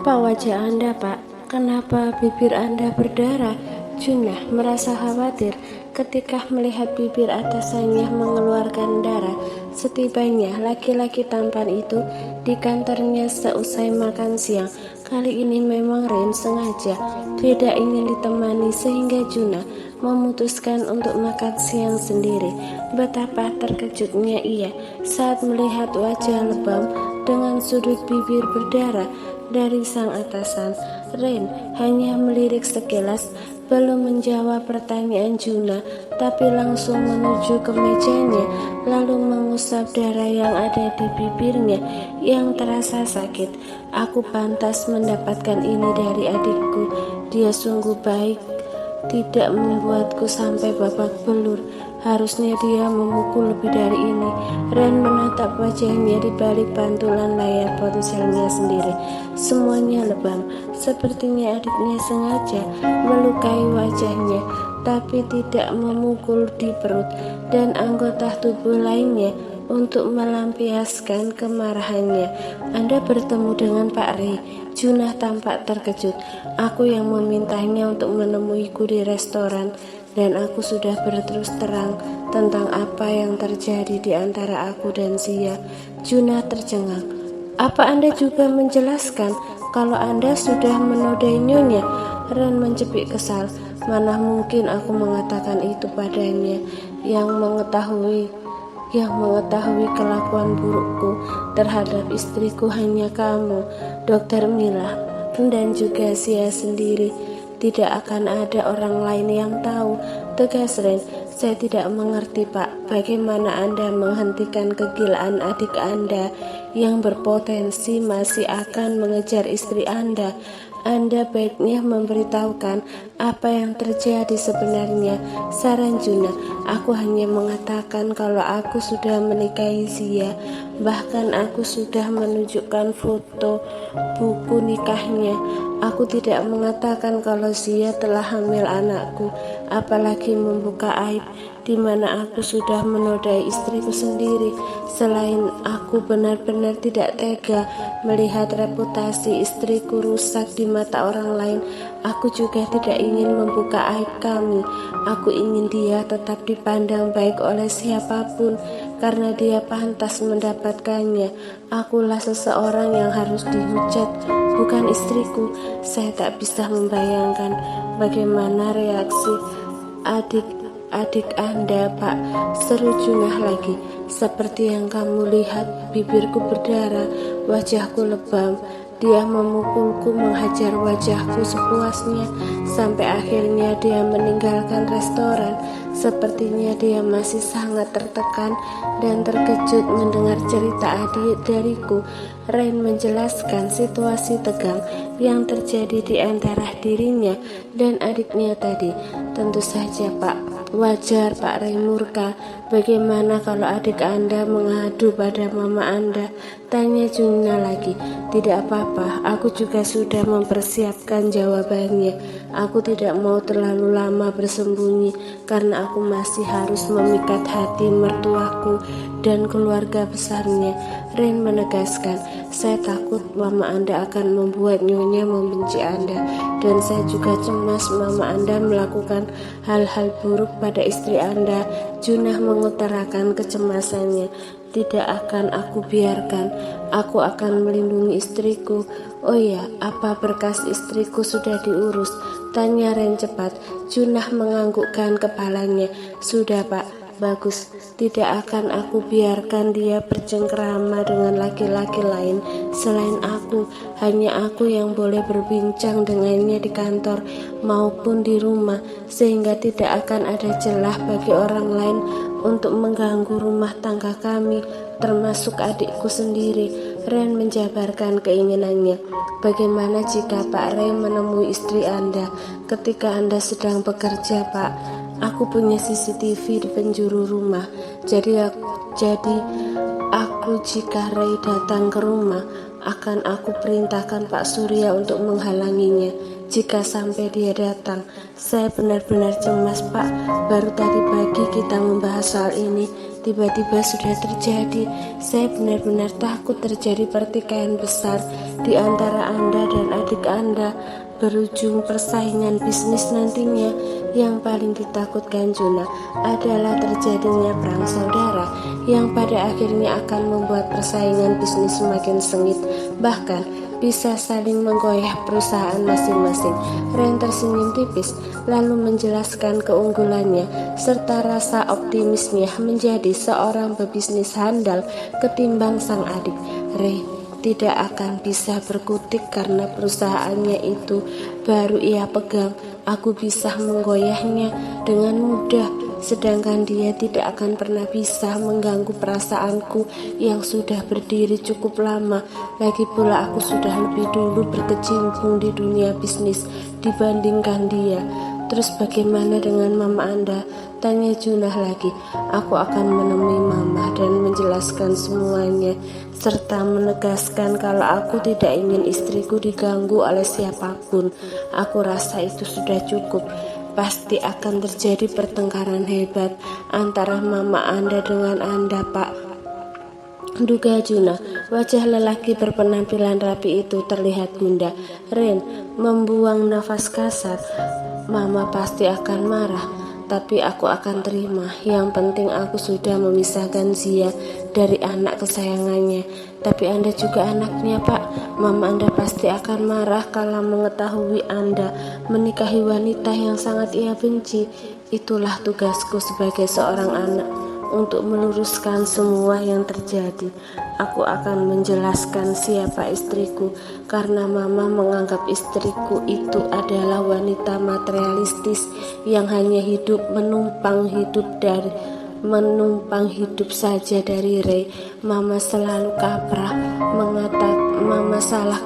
Apa wajah Anda, Pak? Kenapa bibir Anda berdarah? Junah merasa khawatir ketika melihat bibir atasannya mengeluarkan darah. Setibanya laki-laki tampan itu di kantornya seusai makan siang. Kali ini memang Rain sengaja tidak ingin ditemani sehingga Junah memutuskan untuk makan siang sendiri. Betapa terkejutnya ia saat melihat wajah lebam dengan sudut bibir berdarah dari sang atasan. Rain hanya melirik sekilas, belum menjawab pertanyaan Junah, tapi langsung menuju ke mejanya, lalu mengusap darah yang ada di bibirnya yang terasa sakit. Aku pantas mendapatkan ini dari adikku. Dia sungguh baik, tidak membuatku sampai babak belur. Harusnya dia memukul lebih dari ini. Ren menatap wajahnya di balik pantulan layar ponselnya sendiri. Semuanya lebam. Sepertinya adiknya sengaja melukai wajahnya, tapi tidak memukul di perut dan anggota tubuh lainnya untuk melampiaskan kemarahannya. Anda bertemu dengan Pak Ray. Junah tampak terkejut. Aku yang memintanya untuk menemuiku di restoran, dan aku sudah berterus terang tentang apa yang terjadi di antara aku dan Zia. Junah tercengang. Apa Anda juga menjelaskan kalau Anda sudah menodai Nyonya? Ren mencepik kesal. Mana mungkin aku mengatakan itu padanya yang mengetahui kelakuan burukku terhadap istriku hanya kamu, Dokter Mila, dan juga Zia sendiri. Tidak akan ada orang lain yang tahu, tegas Ren. Saya tidak mengerti, Pak, bagaimana Anda menghentikan kegilaan adik Anda yang berpotensi masih akan mengejar istri Anda. Anda baiknya memberitahukan apa yang terjadi sebenarnya. Saran Junah, aku hanya mengatakan kalau aku sudah menikahi Zia. Bahkan aku sudah menunjukkan foto buku nikahnya. Aku tidak mengatakan kalau Zia telah hamil anakku, apalagi membuka aib di mana aku sudah menodai istriku sendiri. Selain aku benar-benar tidak tega melihat reputasi istriku rusak di mata orang lain, aku juga tidak ingin membuka aib kami. Aku ingin dia tetap dipandang baik oleh siapapun karena dia pantas mendapatkannya. Akulah seseorang yang harus dihujat, bukan istriku. Saya tak bisa membayangkan bagaimana reaksi adik Anda, Pak, seru Junah lagi. Seperti yang kamu lihat, bibirku berdarah, wajahku lebam. Dia memukulku, menghajar wajahku sepuasnya, sampai akhirnya dia meninggalkan restoran. Sepertinya dia masih sangat tertekan dan terkejut mendengar cerita adik dariku. Rain menjelaskan situasi tegang yang terjadi di antara dirinya dan adiknya tadi. Tentu saja, Pak, wajar Pak Ray murka. Bagaimana kalau adik Anda mengadu pada mama Anda? Tanya Junah lagi. Tidak apa-apa, aku juga sudah mempersiapkan jawabannya. Aku tidak mau terlalu lama bersembunyi karena aku masih harus memikat hati mertuaku dan keluarga besarnya. Rain menegaskan, saya takut mama Anda akan membuat Nyonya membenci Anda, dan saya juga cemas mama Anda melakukan hal-hal buruk pada istri Anda. Junah mengutarakan kecemasannya. Tidak akan aku biarkan. Aku akan melindungi istriku. Oh ya, apa berkas istriku sudah diurus? Tanya Ren cepat. Junah menganggukkan kepalanya. Sudah, Pak. Bagus. Tidak akan aku biarkan dia bercengkrama dengan laki-laki lain selain aku. Hanya aku yang boleh berbincang dengannya di kantor maupun di rumah, sehingga tidak akan ada celah bagi orang lain untuk mengganggu rumah tangga kami, termasuk adikku sendiri. Ren menjabarkan keinginannya. Bagaimana jika Pak Ray menemui istri Anda ketika Anda sedang bekerja, Pak? Aku punya CCTV di penjuru rumah. Jadi aku jika Ray datang ke rumah, akan aku perintahkan Pak Surya untuk menghalanginya. Jika sampai dia datang, saya benar-benar cemas, Pak. Baru tadi pagi kita membahas soal ini. tiba-tiba sudah terjadi. Saya benar-benar takut terjadi pertikaian besar di antara Anda dan adik Anda, berujung persaingan bisnis nantinya. Yang paling ditakutkan Juna adalah terjadinya perang saudara yang pada akhirnya akan membuat persaingan bisnis semakin sengit, bahkan bisa saling menggoyah perusahaan masing-masing. Ren tersenyum tipis lalu menjelaskan keunggulannya serta rasa optimisnya menjadi seorang pebisnis handal ketimbang sang adik. Ray tidak akan bisa berkutik karena perusahaannya itu baru ia pegang. Aku bisa menggoyahnya dengan mudah, sedangkan dia tidak akan pernah bisa mengganggu perasaanku yang sudah berdiri cukup lama. Lagi pula aku sudah lebih dulu berkecimpung di dunia bisnis dibandingkan dia. Terus bagaimana dengan mama Anda? Tanya Junah lagi. Aku akan menemui mama dan menjelaskan semuanya, serta menegaskan kalau aku tidak ingin istriku diganggu oleh siapapun. Aku rasa itu sudah cukup. Pasti akan terjadi pertengkaran hebat antara mama Anda dengan Anda, Pak, duga Juna. Wajah lelaki berpenampilan rapi itu terlihat gundah. Ren membuang nafas kasar. Mama pasti akan marah, tapi aku akan terima. Yang penting aku sudah memisahkan Zia dari anak kesayangannya. Tapi Anda juga anaknya, Pak. Mama Anda pasti akan marah kalau mengetahui Anda menikahi wanita yang sangat ia benci. Itulah tugasku sebagai seorang anak, untuk meluruskan semua yang terjadi. Aku akan menjelaskan siapa istriku, karena mama menganggap istriku itu adalah wanita materialistis yang hanya menumpang hidup saja dari Ray. Mama salah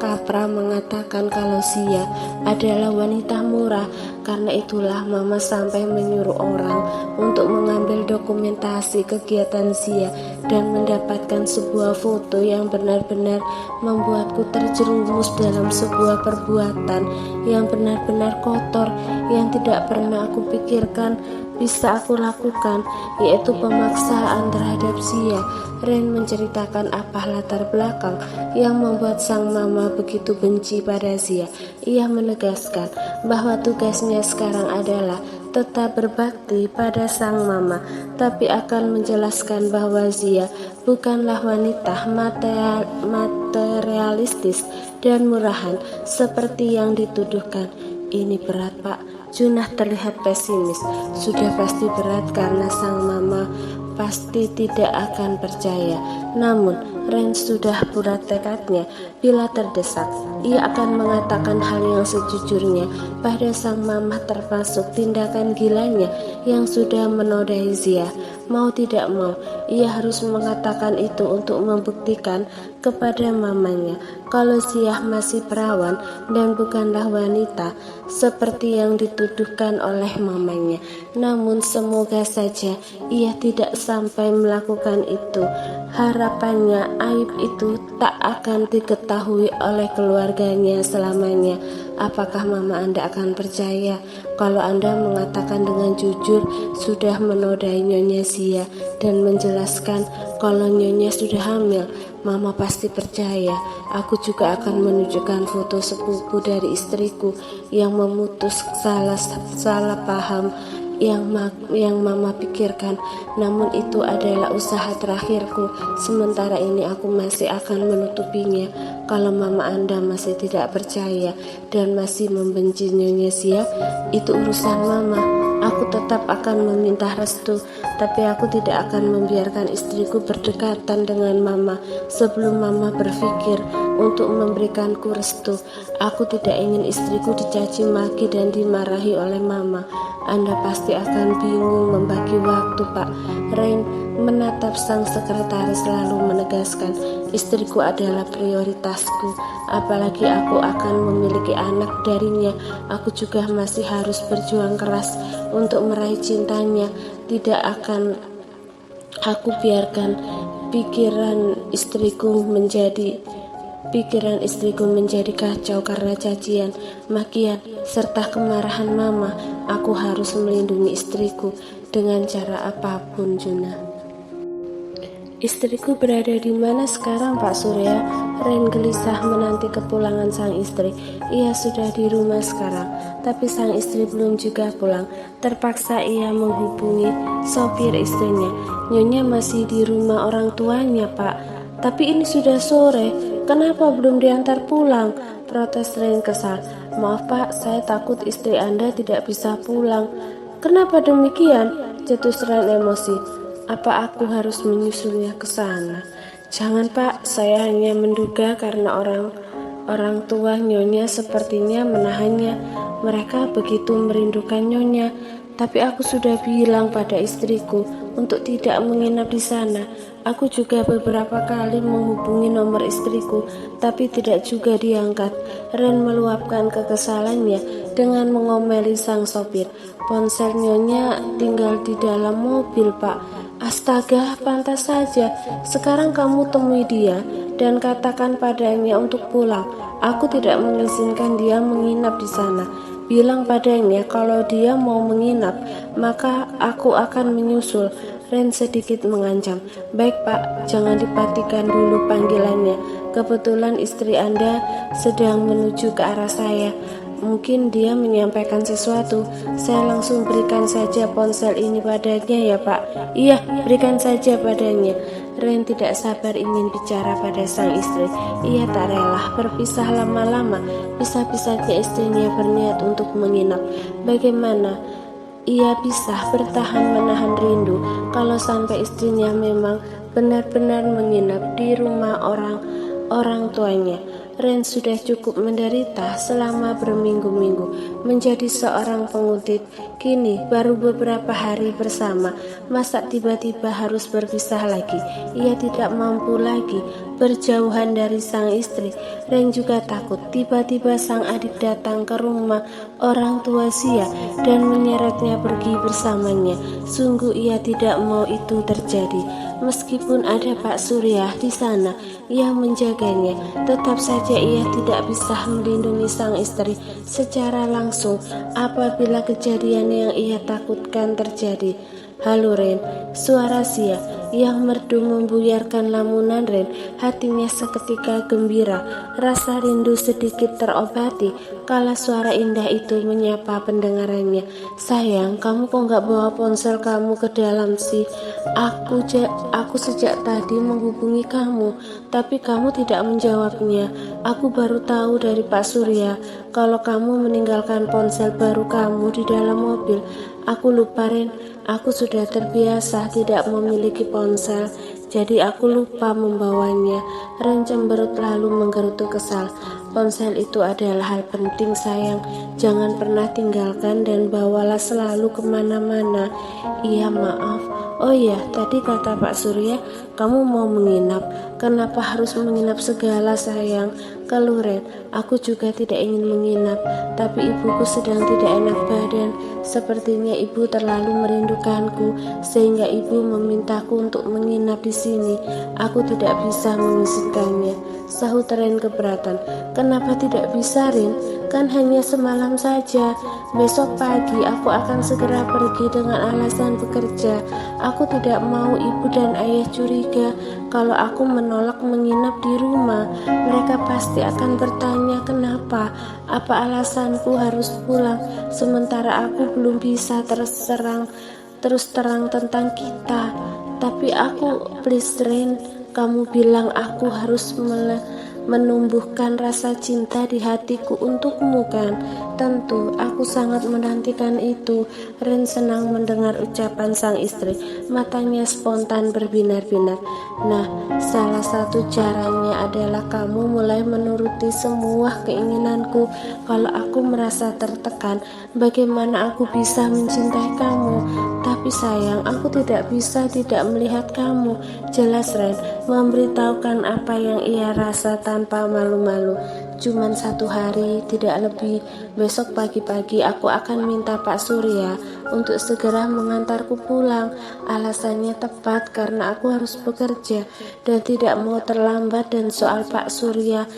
kaprah mengatakan kalau Zia adalah wanita murah. Karena itulah mama sampai menyuruh orang untuk mengambil dokumentasi kegiatan Zia dan mendapatkan sebuah foto yang benar-benar membuatku terjerumus dalam sebuah perbuatan yang benar-benar kotor, yang tidak pernah aku pikirkan bisa aku lakukan, yaitu pemaksaan terhadap Zia. Ren menceritakan apa latar belakang yang membuat sang mama begitu benci pada Zia. Ia menegaskan bahwa tugasnya sekarang adalah tetap berbakti pada sang mama, tapi akan menjelaskan bahwa Zia bukanlah wanita materialistis dan murahan seperti yang dituduhkan. Ini berat, Pak. Junah terlihat pesimis. Sudah pasti berat karena sang mama pasti tidak akan percaya. Namun Ren sudah bulat tekadnya. Bila terdesak, ia akan mengatakan hal yang sejujurnya pada sang mama, termasuk tindakan gilanya yang sudah menodai Zia. Mau tidak mau, ia harus mengatakan itu untuk membuktikan kepada mamanya kalau Zia masih perawan dan bukanlah wanita seperti yang dituduhkan oleh mamanya. Namun semoga saja ia tidak sampai melakukan itu. Harapannya aib itu tak akan diketahui oleh keluarganya selamanya. Apakah mama Anda akan percaya kalau Anda mengatakan dengan jujur sudah menodai Nyonya Zia dan menjelaskan kalau Nyonya sudah hamil? Mama pasti percaya. Aku juga akan menunjukkan foto sepupu dari istriku yang memutus salah paham yang mama pikirkan. Namun itu adalah usaha terakhirku. Sementara ini aku masih akan menutupinya. Kalau mama Anda masih tidak percaya dan masih membenci Nyonya Zia, itu urusan mama. Aku tetap akan meminta restu, tapi aku tidak akan membiarkan istriku berdekatan dengan mama sebelum mama berpikir untuk memberikanku restu. Aku tidak ingin istriku dicaci maki dan dimarahi oleh mama. Anda pasti akan bingung membagi waktu, Pak. Rain menatap sang sekretaris lalu menegaskan, istriku adalah prioritasku. Apalagi aku akan memiliki anak darinya. Aku juga masih harus berjuang keras untuk meraih cintanya. Tidak akan aku biarkan pikiran istriku menjadi kacau karena cacian, makian, serta kemarahan mama. Aku harus melindungi istriku dengan cara apapun, Juna. Istriku berada di mana sekarang, Pak Surya? Ren gelisah menanti kepulangan sang istri. Ia sudah di rumah sekarang, tapi sang istri belum juga pulang. Terpaksa ia menghubungi sopir istrinya. Nyonya masih di rumah orang tuanya, Pak. Tapi ini sudah sore, kenapa belum diantar pulang? Protes Ren kesal. Maaf Pak, saya takut istri Anda tidak bisa pulang. Kenapa demikian? Cetus Ren emosi. Apa aku harus menyusulnya ke sana? Jangan Pak, saya hanya menduga karena orang tua Nyonya sepertinya menahannya. Mereka begitu merindukan Nyonya. Tapi aku sudah bilang pada istriku untuk tidak menginap di sana. Aku juga beberapa kali menghubungi nomor istriku, tapi tidak juga diangkat. Ren meluapkan kekesalannya dengan mengomeli sang sopir. Ponsel Nyonya tinggal di dalam mobil, Pak. Astaga, pantas saja. Sekarang kamu temui dia dan katakan padanya untuk pulang. Aku tidak mengizinkan dia menginap di sana. Bilang padanya kalau dia mau menginap, maka aku akan menyusul. Ren sedikit mengancam. Baik Pak, jangan dipatikan dulu panggilannya. Kebetulan istri Anda sedang menuju ke arah saya. Mungkin dia menyampaikan sesuatu. Saya langsung berikan saja ponsel ini padanya ya Pak. Iya, berikan saja padanya. Ren tidak sabar ingin bicara pada sang istri. Ia tak rela berpisah lama-lama. Bisa-bisanya istrinya berniat untuk menginap. Bagaimana ia bisa bertahan menahan rindu kalau sampai istrinya memang benar-benar menginap di rumah orang tuanya? Ren sudah cukup menderita selama berminggu-minggu menjadi seorang penguntit. Kini baru beberapa hari bersama, masa tiba-tiba harus berpisah lagi? Ia tidak mampu lagi berjauhan dari sang istri. Ren juga takut tiba-tiba sang adik datang ke rumah orang tua Sia dan menyeretnya pergi bersamanya. Sungguh ia tidak mau itu terjadi. Meskipun ada Pak Surya di sana yang menjaganya, tetap saja ia tidak bisa melindungi sang istri secara langsung apabila kejadian yang ia takutkan terjadi. Halo Ren, suara Sia yang merdu membuyarkan lamunan Ren. Hatinya seketika gembira, rasa rindu sedikit terobati kala suara indah itu menyapa pendengarannya. Sayang, kamu kok gak bawa ponsel kamu ke dalam sih? Aku sejak tadi menghubungi kamu, tapi kamu tidak menjawabnya. Aku baru tahu dari Pak Surya kalau kamu meninggalkan ponsel baru kamu di dalam mobil. Aku lupa Ren, aku sudah terbiasa tidak memiliki ponsel, jadi aku lupa membawanya. Ren cemberut lalu menggerutu kesal. Ponsel itu adalah hal penting sayang, jangan pernah tinggalkan dan bawalah selalu kemana-mana. Iya maaf. Oh iya, tadi kata Pak Surya kamu mau menginap. Kenapa harus menginap segala sayang? Keluh Ren, aku juga tidak ingin menginap, tapi ibuku sedang tidak enak badan. Sepertinya ibu terlalu merindukanku sehingga ibu memintaku untuk menginap di sini. Aku tidak bisa mengizinkannya. Sahut Ren keberatan. Kenapa tidak bisa Ren? Kan hanya semalam saja. Besok pagi aku akan segera pergi dengan alasan bekerja. Aku tidak mau ibu dan ayah curiga kalau aku menolak menginap di rumah. Mereka pasti akan bertanya kenapa, apa alasanku harus pulang sementara aku belum bisa terus terang tentang kita. Tapi aku please Ren, kamu bilang aku harus menumbuhkan rasa cinta di hatiku untukmu kan? Tentu, aku sangat menantikan itu. Ren senang mendengar ucapan sang istri. Matanya spontan berbinar-binar. Nah, salah satu caranya adalah kamu mulai menuruti semua keinginanku. Kalau aku merasa tertekan, bagaimana aku bisa mencintai kamu? Tapi sayang, aku tidak bisa tidak melihat kamu. Jelas Ren, memberitahukan apa yang ia rasa tanpa malu-malu. Cuman 1 hari, tidak lebih. Besok pagi-pagi aku akan minta Pak Surya untuk segera mengantarku pulang. Alasannya tepat karena aku harus bekerja dan tidak mau terlambat. Dan soal Pak Surya,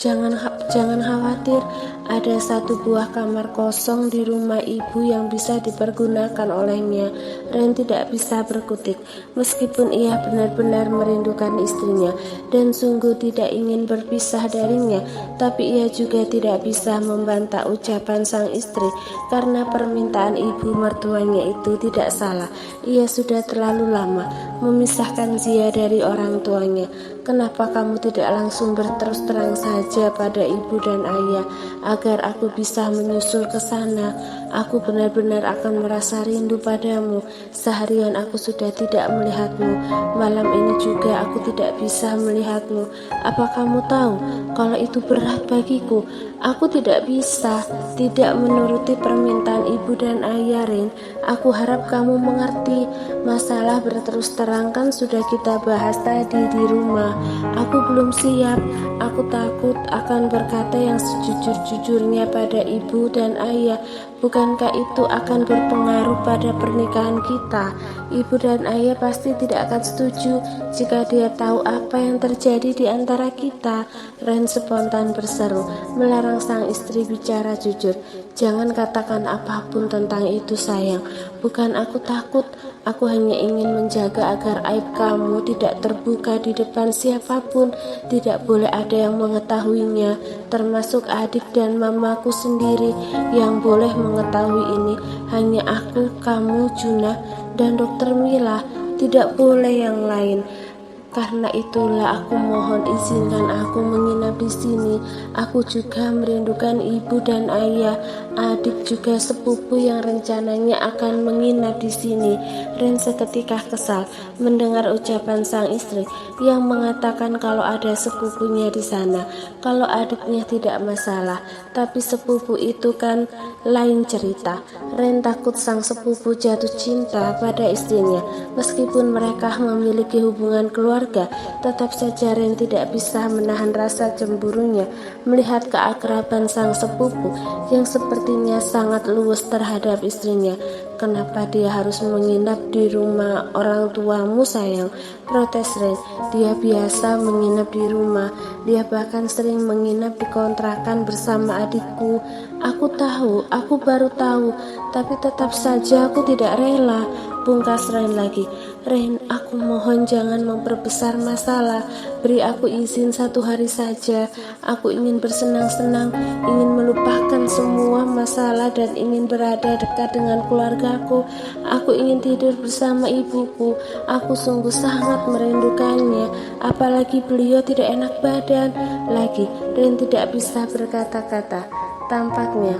Jangan khawatir, ada satu buah kamar kosong di rumah ibu yang bisa dipergunakan olehnya. Ren tidak bisa berkutik, meskipun ia benar-benar merindukan istrinya dan sungguh tidak ingin berpisah darinya, tapi ia juga tidak bisa membantah ucapan sang istri karena permintaan ibu mertuanya itu tidak salah. Ia sudah terlalu lama memisahkan Zia dari orang tuanya. Kenapa kamu tidak langsung berterus terang saja pada ibu dan ayah agar aku bisa menyusul ke sana? Aku benar-benar akan merasa rindu padamu. Seharian aku sudah tidak melihatmu. Malam ini juga aku tidak bisa melihatmu. Apa kamu tahu kalau itu berat bagiku? Aku tidak bisa tidak menuruti permintaan ibu dan ayah, Rin. Aku harap kamu mengerti. Masalah berterus terang kan sudah kita bahas tadi di rumah. Aku belum siap. Aku takut akan berkata yang sejujur-jujurnya pada ibu dan ayah. Bukankah itu akan berpengaruh pada pernikahan kita? Ibu dan ayah pasti tidak akan setuju jika dia tahu apa yang terjadi di antara kita. Ren spontan berseru, melarang sang istri bicara jujur. Jangan katakan apapun tentang itu, sayang. Bukan aku takut, aku hanya ingin menjaga agar aib kamu tidak terbuka di depan siapapun. Tidak boleh ada yang mengetahuinya, termasuk adik dan mamaku sendiri. Yang boleh mengetahui ini hanya aku, kamu, Junah, dan dokter Mila. Tidak boleh yang lain. Karena itulah aku mohon izinkan aku menginap di sini. Aku juga merindukan ibu dan ayah, adik juga sepupu yang rencananya akan menginap di sini. Ren seketika kesal mendengar ucapan sang istri yang mengatakan kalau ada sepupunya di sana, kalau adiknya tidak masalah, tapi sepupu itu kan lain cerita. Ren takut sang sepupu jatuh cinta pada istrinya. Meskipun mereka memiliki hubungan keluarga, tetap saja Ren tidak bisa menahan rasa cemburunya melihat keakraban sang sepupu yang sepertinya sangat luwes terhadap istrinya. Kenapa dia harus menginap di rumah orang tuamu, sayang? Protes Ren. Dia biasa menginap di rumah. Dia bahkan sering menginap di kontrakan bersama adikku. Aku tahu, aku baru tahu, tapi tetap saja aku tidak rela. Pungkas Ren lagi. Ren, aku mohon jangan memperbesar masalah. Beri aku izin 1 hari saja. Aku ingin bersenang-senang, ingin melupakan semua masalah dan ingin berada dekat dengan keluargaku. Aku ingin tidur bersama ibuku. Aku sungguh sangat merindukannya. Apalagi beliau tidak enak badan. Lagi, Ren tidak bisa berkata-kata. Tampaknya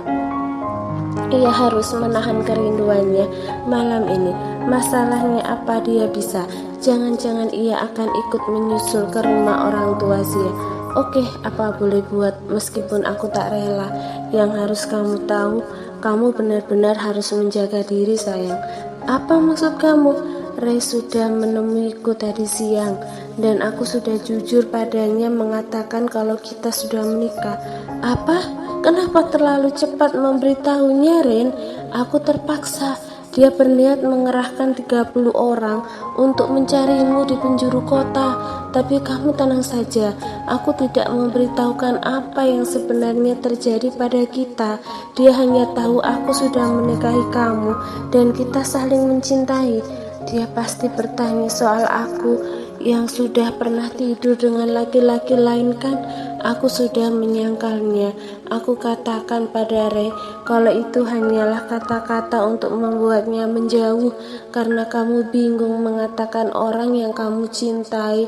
ia harus menahan kerinduannya malam ini. Masalahnya apa dia bisa? Jangan-jangan ia akan ikut menyusul ke rumah orang tua Zia. Oke, apa boleh buat, meskipun aku tak rela. Yang harus kamu tahu, kamu benar-benar harus menjaga diri, sayang. Apa maksud kamu? Ray sudah menemuiku tadi siang dan aku sudah jujur padanya mengatakan kalau kita sudah menikah. Apa? Kenapa terlalu cepat memberitahunya, Ren? Aku terpaksa. Dia berniat mengerahkan 30 orang untuk mencarimu di penjuru kota. Tapi kamu tenang saja. Aku tidak memberitahukan apa yang sebenarnya terjadi pada kita. Dia hanya tahu aku sudah menikahi kamu dan kita saling mencintai. Dia pasti bertanya soal aku yang sudah pernah tidur dengan laki-laki lain, kan? Aku sudah menyangkalnya. Aku katakan pada Ray kalau itu hanyalah kata-kata untuk membuatnya menjauh karena kamu bingung mengatakan orang yang kamu cintai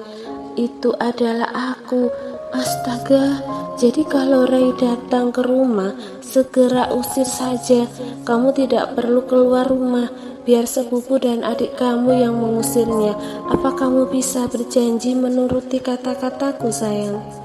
itu adalah aku. Astaga, jadi kalau Ray datang ke rumah, segera usir saja. Kamu tidak perlu keluar rumah. Biar sepupu dan adik kamu yang mengusirnya. Apa kamu bisa berjanji menuruti kata-kataku, sayang?